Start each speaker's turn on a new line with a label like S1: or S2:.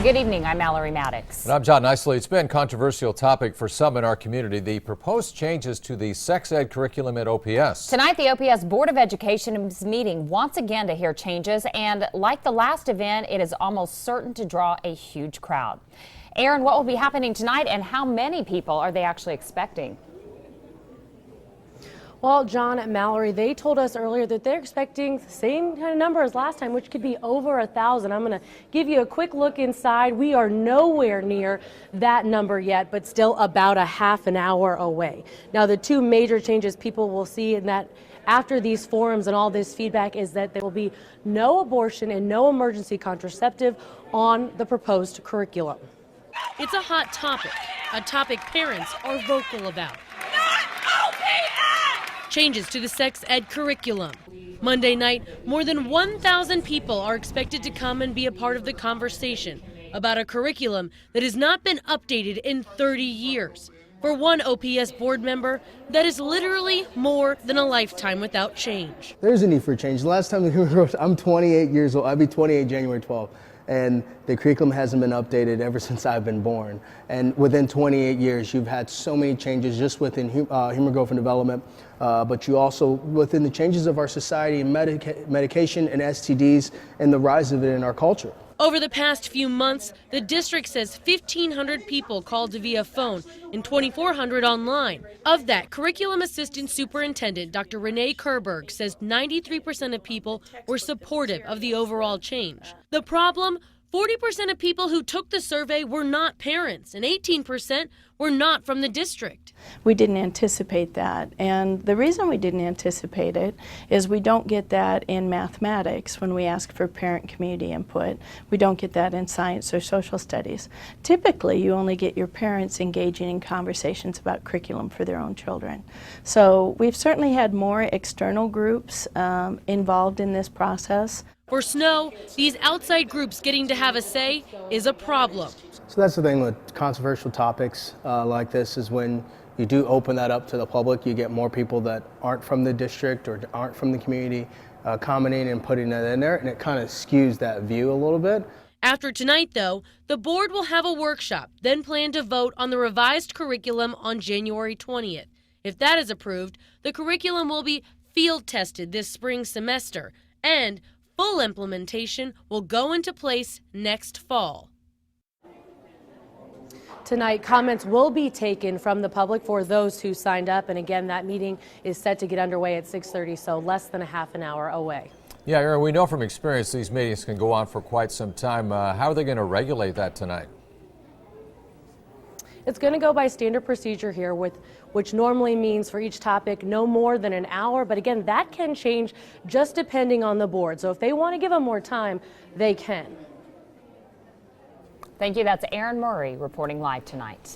S1: Good evening, I'm Mallory Maddox.
S2: And I'm John Nicely. It's been a controversial topic for some in our community, the proposed changes to the sex ed curriculum at OPS.
S1: Tonight, the OPS Board of Education is meeting once again to hear changes, and like the last event, it is almost certain to draw a huge crowd. Aaron, what will be happening tonight, and how many people are they actually expecting?
S3: Well, John and Mallory, they told us earlier that they're expecting the same kind of number as last time, which could be over 1,000. I'm going to give you a quick look inside. We are nowhere near that number yet, but still about a half an hour away. Now, the two major changes people will see in that after these forums and all this feedback is that there will be no abortion and no emergency contraceptive on the proposed curriculum.
S4: It's a hot topic, a topic parents are vocal about. Changes to the sex ed curriculum. Monday night, more than 1,000 people are expected to come and be a part of the conversation about a curriculum that has not been updated in 30 years. For one OPS board member, that is literally more than a lifetime without change.
S5: There's a need for change. The last time I'm 28 years old. I'll be 28 January 12th. And the curriculum hasn't been updated ever since I've been born. And within 28 years, you've had so many changes just within human growth and development, but you also, within the changes of our society and medication and STDs and the rise of it in our culture.
S4: Over the past few months, the district says 1,500 people called via phone and 2,400 online. Of that, Curriculum Assistant Superintendent Dr. Renee Kerberg says 93% of people were supportive of the overall change. The problem? 40% of people who took the survey were not parents, and 18% were not from the district.
S6: We didn't anticipate that, and the reason we didn't anticipate it is we don't get that in mathematics when we ask for parent community input. We don't get that in science or social studies. Typically, you only get your parents engaging in conversations about curriculum for their own children. So we've certainly had more external groups involved in this process.
S4: For Snow, these outside groups getting to have a say is a problem.
S5: So that's the thing with controversial topics like this, is when you do open that up to the public, you get more people that aren't from the district or aren't from the community commenting and putting that in there, and it kind of skews that view a little bit.
S4: After tonight, though, the board will have a workshop, then plan to vote on the revised curriculum on January 20th. If that is approved, the curriculum will be field tested this spring semester, and full implementation will go into place next fall.
S3: Tonight, comments will be taken from the public for those who signed up. And again, that meeting is set to get underway at 6:30, so less than a half an hour away.
S2: Yeah, Aaron, we know from experience these meetings can go on for quite some time. How are they going to regulate that tonight?
S3: It's going to go by standard procedure here, which normally means for each topic no more than an hour. But again, that can change just depending on the board. So if they want to give them more time, they can.
S1: Thank you. That's Aaron Murray reporting live tonight.